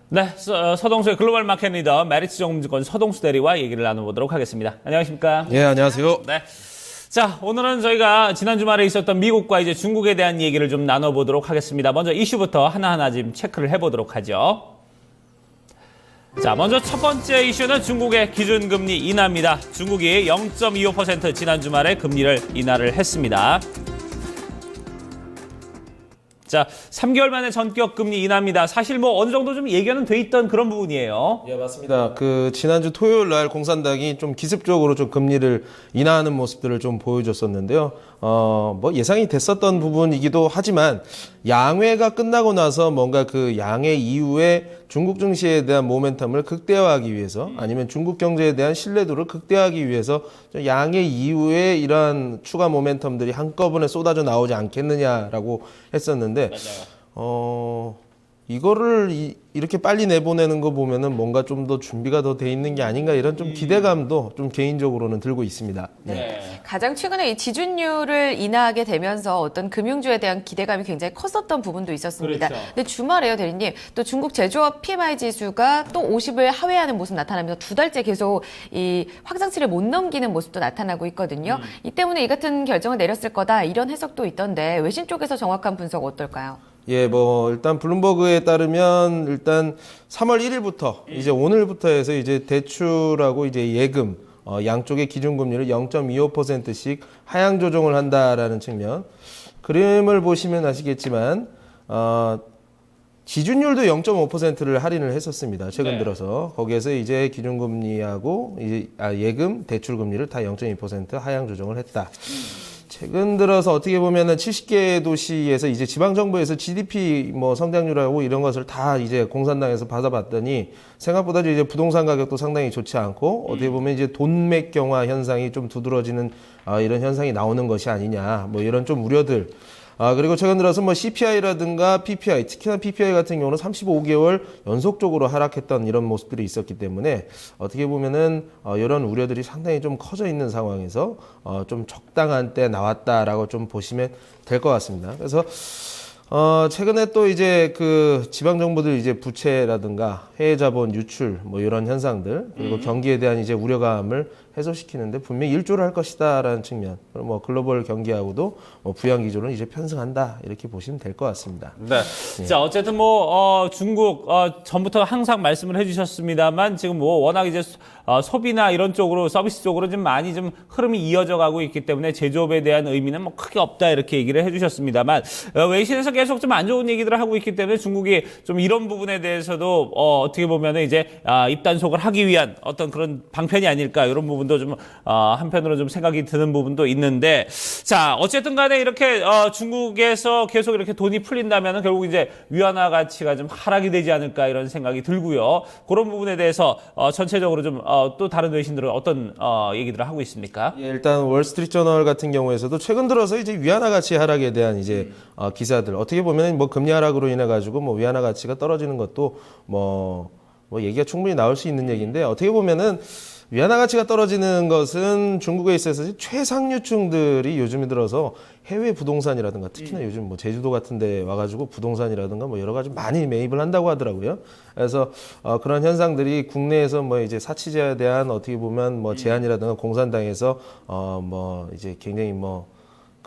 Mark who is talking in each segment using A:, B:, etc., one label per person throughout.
A: 네, 서동수의 글로벌 마켓 리더 메리츠 정보증권 서동수 대리와 얘기를 나눠보도록 하겠습니다. 안녕하십니까?
B: 예, 안녕하세요.
A: 네. 자, 오늘은 저희가 지난 주말에 있었던 미국과 이제 중국에 대한 얘기를 좀 나눠보도록 하겠습니다. 먼저 이슈부터 하나하나 지금 체크를 해보도록 하죠. 자, 먼저 첫 번째 이슈는 중국의 기준금리 인하입니다. 중국이 0.25% 지난 주말에 금리를 인하를 했습니다. 자, 3개월 만에 전격 금리 인하입니다. 사실 뭐 어느 정도 좀 예견은 돼 있던 그런 부분이에요.
B: 예, 맞습니다. 지난주 토요일 날 공산당이 좀 기습적으로 좀 금리를 인하하는 모습들을 좀 보여줬었는데요. 뭐 예상이 됐었던 부분이기도 하지만 양회가 끝나고 나서 뭔가 그 양회 이후에 중국 증시에 대한 모멘텀을 극대화하기 위해서 아니면 중국 경제에 대한 신뢰도를 극대화하기 위해서 양회 이후에 이러한 추가 모멘텀들이 한꺼번에 쏟아져 나오지 않겠느냐라고 했었는데 이거를 이렇게 빨리 내보내는 거 보면은 뭔가 좀 더 준비가 더 돼 있는 게 아닌가 이런 좀 기대감도 좀 개인적으로는 들고 있습니다.
A: 네.
C: 가장 최근에 이 지준율을 인하하게 되면서 어떤 금융주에 대한 기대감이 굉장히 컸었던 부분도 있었습니다.
A: 그렇죠.
C: 근데 주말에요, 대리님. 또 중국 제조업 PMI 지수가 또 50을 하회하는 모습 나타나면서 두 달째 계속 이 확장치를 못 넘기는 모습도 나타나고 있거든요. 이 때문에 이 같은 결정을 내렸을 거다 이런 해석도 있던데 외신 쪽에서 정확한 분석 어떨까요?
B: 예, 뭐 일단 블룸버그에 따르면 일단 3월 1일부터 이제 오늘부터 해서 이제 대출하고 이제 예금 양쪽의 기준금리를 0.25%씩 하향 조정을 한다라는 측면. 그림을 보시면 아시겠지만 지준율도 0.5%를 할인을 했었습니다. 최근 들어서 거기에서 이제 기준금리하고 이제 예금 대출금리를 다 0.2% 하향 조정을 했다. 최근 들어서 어떻게 보면은 70개 도시에서 이제 지방정부에서 GDP 뭐 성장률하고 이런 것을 다 이제 공산당에서 받아봤더니 생각보다 이제 부동산 가격도 상당히 좋지 않고 어떻게 보면 이제 돈맥경화 현상이 좀 두드러지는 이런 현상이 나오는 것이 아니냐 뭐 이런 좀 우려들. 그리고 최근 들어서 뭐 CPI라든가 PPI, 특히나 PPI 같은 경우는 35개월 연속적으로 하락했던 이런 모습들이 있었기 때문에 어떻게 보면은 이런 우려들이 상당히 좀 커져 있는 상황에서 좀 적당한 때 나왔다라고 좀 보시면 될 것 같습니다. 그래서 최근에 또 이제 그 지방정부들 이제 부채라든가 해외 자본 유출 뭐 이런 현상들 그리고 경기에 대한 이제 우려감을 해소시키는데 분명히 일조를 할 것이다라는 측면 그리고 뭐 글로벌 경기하고도 뭐 부양 기조는 이제 편승한다 이렇게 보시면 될 것 같습니다.
A: 네. 자, 어쨌든 뭐 중국 전부터 항상 말씀을 해주셨습니다만 지금 뭐 워낙 이제 소비나 이런 쪽으로 서비스 쪽으로 좀 많이 좀 흐름이 이어져 가고 있기 때문에 제조업에 대한 의미는 뭐 크게 없다 이렇게 얘기를 해주셨습니다만 외신에서 계속 좀 안 좋은 얘기들을 하고 있기 때문에 중국이 좀 이런 부분에 대해서도 어떻게 보면은 이제 입단속을 하기 위한 어떤 그런 방편이 아닐까 이런 부분도 좀 한편으로 좀 생각이 드는 부분도 있는데 자 어쨌든 간에 이렇게 중국에서 계속 이렇게 돈이 풀린다면은 결국 이제 위안화 가치가 좀 하락이 되지 않을까 이런 생각이 들고요. 그런 부분에 대해서 전체적으로 좀 또 다른 외신들은 어떤 얘기들을 하고 있습니까?
B: 예, 일단 월스트리트저널 같은 경우에서도 최근 들어서 이제 위안화 가치 하락에 대한 이제 기사들 어떻게 보면 뭐 금리 하락으로 인해 가지고 뭐 위안화 가치가 떨어지는 것도 뭐 얘기가 충분히 나올 수 있는 얘기인데 어떻게 보면은 위안화 가치가 떨어지는 것은 중국에 있어서 최상류층들이 요즘에 들어서 해외 부동산이라든가 특히나 요즘 뭐 제주도 같은 데 와가지고 부동산이라든가 뭐 여러 가지 많이 매입을 한다고 하더라고요. 그래서 그런 현상들이 국내에서 뭐 이제 사치제에 대한 어떻게 보면 뭐 제한이라든가 공산당에서 뭐 이제 굉장히 뭐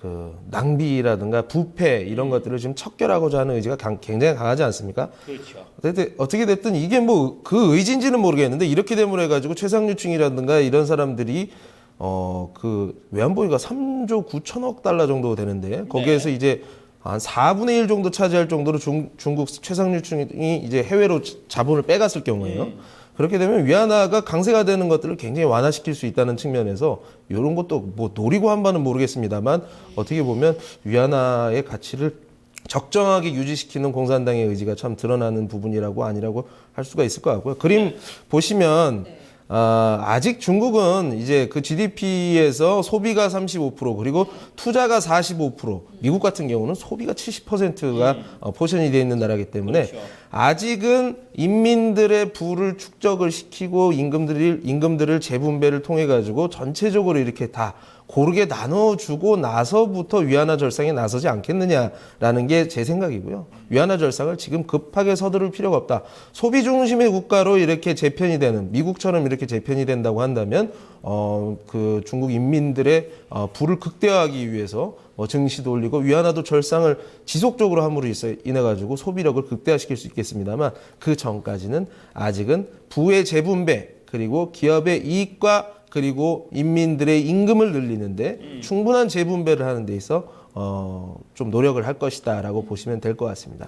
B: 그 낭비라든가 부패 이런 것들을 지금 척결하고자 하는 의지가 굉장히 강하지 않습니까?
A: 그렇죠.
B: 어떻게 됐든 이게 뭐 그 의지인지는 모르겠는데 이렇게 되면 해가지고 최상류층이라든가 이런 사람들이 그 외환보유가 3조 9천억 달러 정도 되는데 거기에서 이제 한 4분의 1 정도 차지할 정도로 중국 최상류층이 이제 해외로 자본을 빼갔을 경우에요. 그렇게 되면 위안화가 강세가 되는 것들을 굉장히 완화시킬 수 있다는 측면에서 이런 것도 뭐 노리고 한 바는 모르겠습니다만 어떻게 보면 위안화의 가치를 적정하게 유지시키는 공산당의 의지가 참 드러나는 부분이라고 아니라고 할 수가 있을 것 같고요. 그림 보시면 아직 중국은 이제 그 GDP에서 소비가 35% 그리고 투자가 45% 미국 같은 경우는 소비가 70%가 포션이 되어 있는 나라이기 때문에
A: 그렇죠.
B: 아직은 인민들의 부를 축적을 시키고 임금들을 재분배를 통해 가지고 전체적으로 이렇게 다 고르게 나눠주고 나서부터 위안화 절상에 나서지 않겠느냐라는 게 제 생각이고요. 위안화 절상을 지금 급하게 서두를 필요가 없다. 소비 중심의 국가로 이렇게 재편이 되는, 미국처럼 이렇게 재편이 된다고 한다면 그 중국 인민들의 부를 극대화하기 위해서 증시도 올리고 위안화도 절상을 지속적으로 함으로 인해 가지고 소비력을 극대화시킬 수 있겠습니다만, 그 전까지는 아직은 부의 재분배 그리고 기업의 이익과 그리고 인민들의 임금을 늘리는데 충분한 재분배를 하는 데 있어 좀 노력을 할 것이다라고 보시면 될 것 같습니다.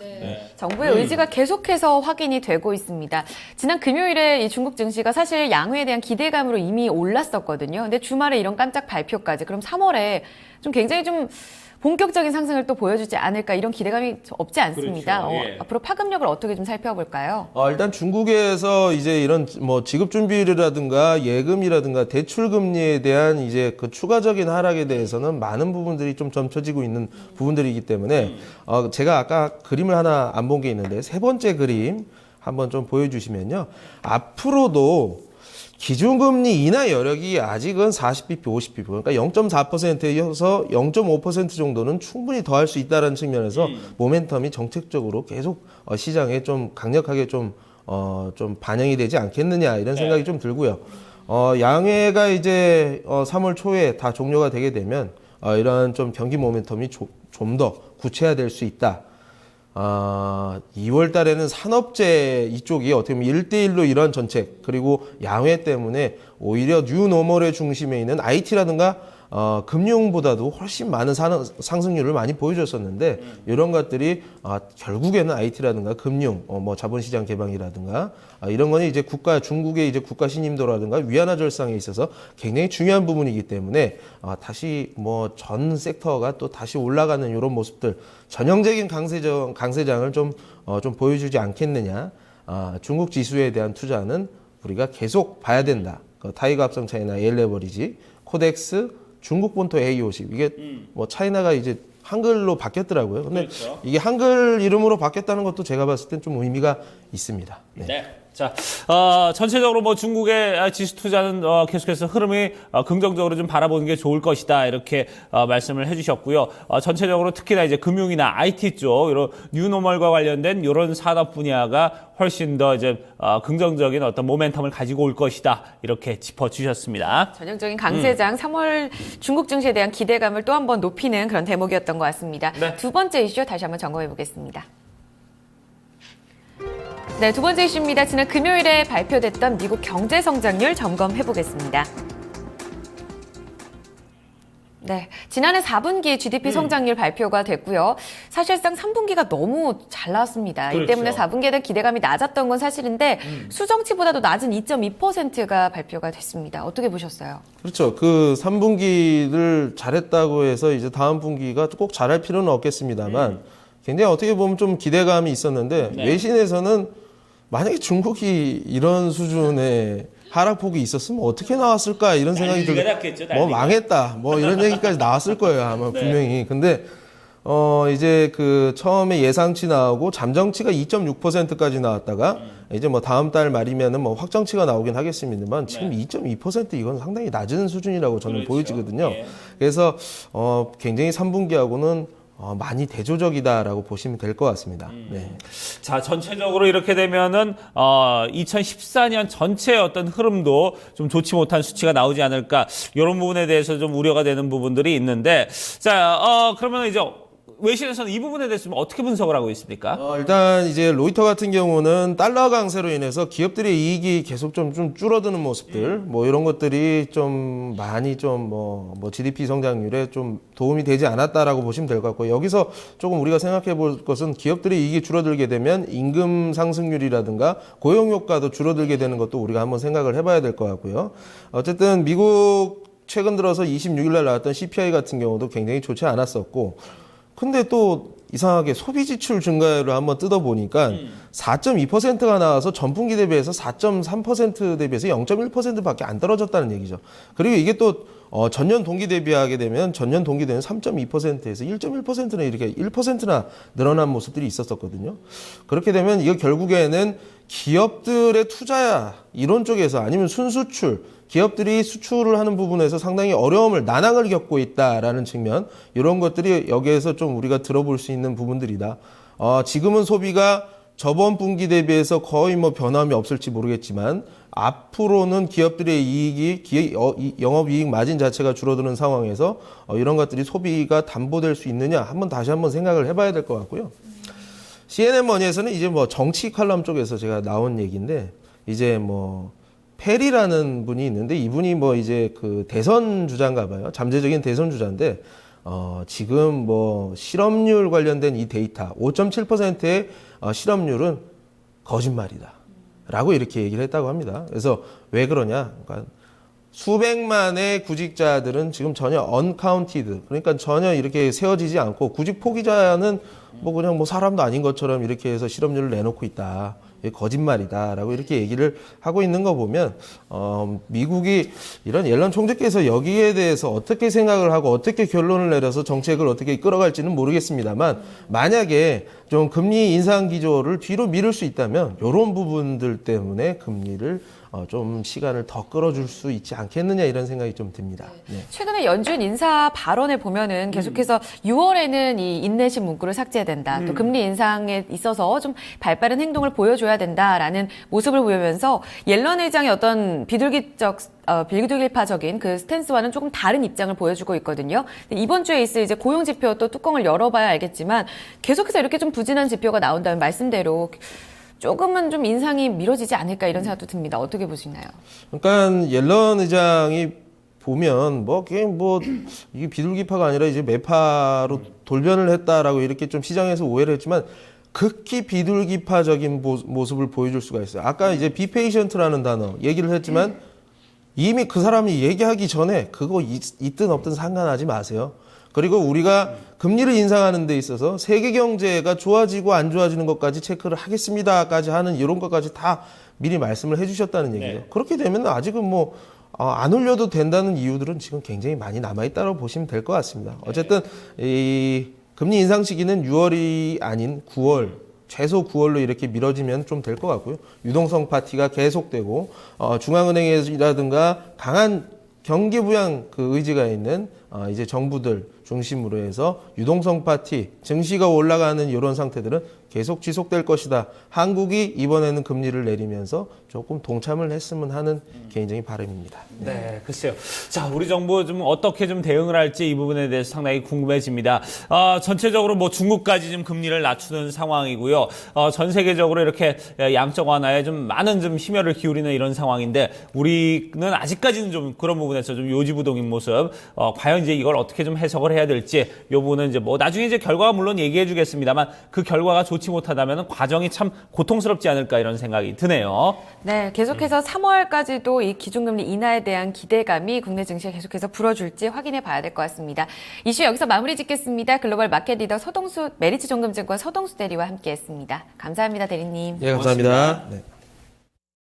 C: 정부의 의지가 계속해서 확인이 되고 있습니다. 지난 금요일에 이 중국 증시가 사실 양회에 대한 기대감으로 이미 올랐었거든요. 근데 주말에 이런 깜짝 발표까지, 그럼 3월에 좀 굉장히 좀 본격적인 상승을 또 보여주지 않을까, 이런 기대감이 없지 않습니다.
A: 그렇죠. 예.
C: 앞으로 파급력을 어떻게 좀 살펴볼까요?
B: 일단 중국에서 이제 이런 뭐 지급 준비율이라든가 예금이라든가 대출 금리에 대한 이제 그 추가적인 하락에 대해서는 많은 부분들이 좀 점쳐지고 있는 부분들이기 때문에 제가 아까 그림을 하나 안 본 게 있는데, 세 번째 그림 한번 좀 보여주시면요. 앞으로도 기준금리 인하 여력이 아직은 40bp, 50bp, 그러니까 0.4%에서 0.5% 정도는 충분히 더 할 수 있다는 측면에서 모멘텀이 정책적으로 계속 시장에 좀 강력하게 좀 반영이 되지 않겠느냐, 이런 생각이 좀 들고요. 양해가 이제 3월 초에 다 종료가 되게 되면 이러한 좀 경기 모멘텀이 좀 더 구체화될 수 있다. 2월 달에는 산업재 이쪽이 어떻게 보면 1대1로 이러한 전책, 그리고 양회 때문에 오히려 뉴노멀의 중심에 있는 IT라든가 금융보다도 훨씬 많은 상승률을 많이 보여줬었는데, 이런 것들이 결국에는 IT라든가 금융, 뭐 자본시장 개방이라든가 이런 거는 이제 중국의 이제 국가 신임도라든가 위안화 절상에 있어서 굉장히 중요한 부분이기 때문에 다시 뭐 전 섹터가 또 다시 올라가는 이런 모습들, 전형적인 강세장을 좀 보여주지 않겠느냐. 중국 지수에 대한 투자는 우리가 계속 봐야 된다. 타이거 합성 차이나 에일레버리지, 코덱스, 중국 본토 A50, 이게 뭐 차이나가 이제 한글로 바뀌었더라고요. 근데
A: 그렇죠.
B: 이게 한글 이름으로 바뀌었다는 것도 제가 봤을 땐 좀 의미가 있습니다. 네.
A: 네. 자, 전체적으로 뭐 중국의 지수 투자는 계속해서 흐름이 긍정적으로 좀 바라보는 게 좋을 것이다, 이렇게 말씀을 해주셨고요. 전체적으로 특히나 이제 금융이나 IT 쪽 이런 뉴노멀과 관련된 이런 산업 분야가 훨씬 더 이제 긍정적인 어떤 모멘텀을 가지고 올 것이다, 이렇게 짚어주셨습니다.
C: 전형적인 강세장 3월 중국 증시에 대한 기대감을 또 한 번 높이는 그런 대목이었던 것 같습니다.
A: 네.
C: 두 번째 이슈 다시 한번 점검해 보겠습니다. 네, 두 번째 이슈입니다. 지난 금요일에 발표됐던 미국 경제 성장률 점검해 보겠습니다. 네, 지난해 4분기 GDP 성장률 발표가 됐고요. 사실상 3분기가 너무 잘 나왔습니다.
A: 그렇죠.
C: 이 때문에 4분기에 대한 기대감이 낮았던 건 사실인데 수정치보다도 낮은 2.2%가 발표가 됐습니다. 어떻게 보셨어요?
B: 그렇죠. 그 3분기를 잘했다고 해서 이제 다음 분기가 꼭 잘할 필요는 없겠습니다만, 굉장히 어떻게 보면 좀 기대감이 있었는데,
A: 네.
B: 외신에서는 만약에 중국이 이런 수준의 하락폭이 있었으면 어떻게 나왔을까, 이런 생각이
A: 난리가
B: 들고,
A: 났겠죠,
B: 뭐
A: 난리가.
B: 망했다, 뭐 이런 얘기까지 나왔을 거예요, 아마.
A: 네.
B: 분명히. 근데 이제 그 처음에 예상치 나오고 잠정치가 2.6%까지 나왔다가 이제 뭐 다음 달 말이면은 뭐 확정치가 나오긴 하겠습니다만, 지금 2.2% 이건 상당히 낮은 수준이라고 저는
A: 그렇죠.
B: 보여지거든요.
A: 예.
B: 그래서 굉장히 3분기하고는 많이 대조적이다라고 보시면 될 것 같습니다. 네.
A: 자, 전체적으로 이렇게 되면은 2014년 전체의 어떤 흐름도 좀 좋지 못한 수치가 나오지 않을까, 이런 부분에 대해서 좀 우려가 되는 부분들이 있는데, 자, 그러면 이제 외신에서는 이 부분에 대해서 좀 어떻게 분석을 하고 있습니까?
B: 일단 이제 로이터 같은 경우는 달러 강세로 인해서 기업들의 이익이 계속 좀 줄어드는 모습들, 뭐 이런 것들이 좀 많이 좀 뭐 GDP 성장률에 좀 도움이 되지 않았다라고 보시면 될 것 같고, 여기서 조금 우리가 생각해 볼 것은 기업들의 이익이 줄어들게 되면 임금 상승률이라든가 고용 효과도 줄어들게 되는 것도 우리가 한번 생각을 해봐야 될 것 같고요. 어쨌든 미국 최근 들어서 26일 날 나왔던 CPI 같은 경우도 굉장히 좋지 않았었고, 근데 또 이상하게 소비 지출 증가율을 한번 뜯어보니까 4.2%가 나와서 전분기 대비해서 4.3% 대비해서 0.1%밖에 안 떨어졌다는 얘기죠. 그리고 이게 또 전년 동기 대비하게 되면 전년 동기 대비는 3.2%에서 1.1%나 이렇게 1%나 늘어난 모습들이 있었거든요. 그렇게 되면 이거 결국에는 기업들의 투자야 이런 쪽에서, 아니면 순수출, 기업들이 수출을 하는 부분에서 상당히 어려움을 난항을 겪고 있다라는 측면 이런 것들이 여기에서 좀 우리가 들어볼 수 있는 부분들이다. 지금은 소비가 저번 분기 대비해서 거의 뭐 변함이 없을지 모르겠지만 앞으로는 기업들의 이익이 영업이익 마진 자체가 줄어드는 상황에서 이런 것들이 소비가 담보될 수 있느냐 다시 한번 생각을 해봐야 될 것 같고요. CNN머니에서는 이제 뭐 정치 칼럼 쪽에서 제가 나온 얘기인데 이제 뭐 페리라는 분이 있는데 이분이 뭐 이제 그 대선 주자인가 봐요. 잠재적인 대선 주자인데 지금 뭐 실업률 관련된 이 데이터 5.7%의 실업률은 거짓말이다. 라고 이렇게 얘기를 했다고 합니다. 그래서 왜 그러냐? 그러니까 수백만의 구직자들은 지금 전혀 uncounted, 그러니까 전혀 이렇게 세워지지 않고 구직 포기자는 뭐 그냥 뭐 사람도 아닌 것처럼 이렇게 해서 실업률을 내놓고 있다. 이게 거짓말이다라고 이렇게 얘기를 하고 있는 거 보면 미국이 이런 옐런 총재께서 여기에 대해서 어떻게 생각을 하고 어떻게 결론을 내려서 정책을 어떻게 끌어갈지는 모르겠습니다만 만약에 좀 금리 인상 기조를 뒤로 미룰 수 있다면 이런 부분들 때문에 금리를 좀 시간을 더 끌어줄 수 있지 않겠느냐 이런 생각이 좀 듭니다. 네.
C: 최근에 연준 인사 발언을 보면은 계속해서 6월에는 이 인내심 문구를 삭제해야 된다. 또 금리 인상에 있어서 좀 발빠른 행동을 보여줘야 된다라는 모습을 보이면서 옐런 의장의 어떤 비둘기파적인 그 스탠스와는 조금 다른 입장을 보여주고 있거든요. 이번 주에 있을 이제 고용 지표 또 뚜껑을 열어봐야 알겠지만 계속해서 이렇게 좀 부진한 지표가 나온다면 말씀대로 조금은 좀 인상이 미뤄지지 않을까 이런 생각도 듭니다. 어떻게 보시나요?
B: 그러니까 옐런 의장이 보면 이게 비둘기파가 아니라 이제 매파로 돌변을 했다라고 이렇게 좀 시장에서 오해를 했지만 극히 비둘기파적인 모습을 보여줄 수가 있어요. 아까 이제 비페이션트라는 단어 얘기를 했지만 이미 그 사람이 얘기하기 전에 그거 있든 없든 상관하지 마세요. 그리고 우리가 금리를 인상하는 데 있어서 세계 경제가 좋아지고 안 좋아지는 것까지 체크를 하겠습니다까지 하는 이런 것까지 다 미리 말씀을 해주셨다는 얘기죠.
A: 네.
B: 그렇게 되면 아직은 뭐 안 올려도 된다는 이유들은 지금 굉장히 많이 남아있다고 보시면 될 것 같습니다. 어쨌든 이 금리 인상 시기는 6월이 아닌 9월, 최소 9월로 이렇게 미뤄지면 좀 될 것 같고요. 유동성 파티가 계속되고 중앙은행이라든가 강한 경기 부양 그 의지가 있는 이제 정부들 중심으로 해서 유동성 파티, 증시가 올라가는 이런 상태들은 계속 지속될 것이다. 한국이 이번에는 금리를 내리면서 조금 동참을 했으면 하는 개인적인 바람입니다.
A: 네, 글쎄요. 자, 우리 정부 좀 어떻게 좀 대응을 할지 이 부분에 대해서 상당히 궁금해집니다. 전체적으로 뭐 중국까지 좀 금리를 낮추는 상황이고요. 전 세계적으로 이렇게 양적 완화에 좀 많은 좀 심혈을 기울이는 이런 상황인데 우리는 아직까지는 좀 그런 부분에서 좀 요지부동인 모습. 과연 이제 이걸 어떻게 좀 해석을 해야 될지 이 부분은 이제 뭐 나중에 이제 결과가 물론 얘기해 주겠습니다만 그 결과가 좋지 못하다면 과정이 참 고통스럽지 않을까 이런 생각이 드네요.
C: 네, 계속해서 3월까지도 이 기준금리 인하에 대한 기대감이 국내 증시에 계속해서 불어줄지 확인해 봐야 될 것 같습니다. 이슈 여기서 마무리 짓겠습니다. 글로벌 마켓 리더 서동수 메리츠 종금증권 서동수 대리와 함께했습니다. 감사합니다, 대리님.
B: 예, 감사합니다. 네.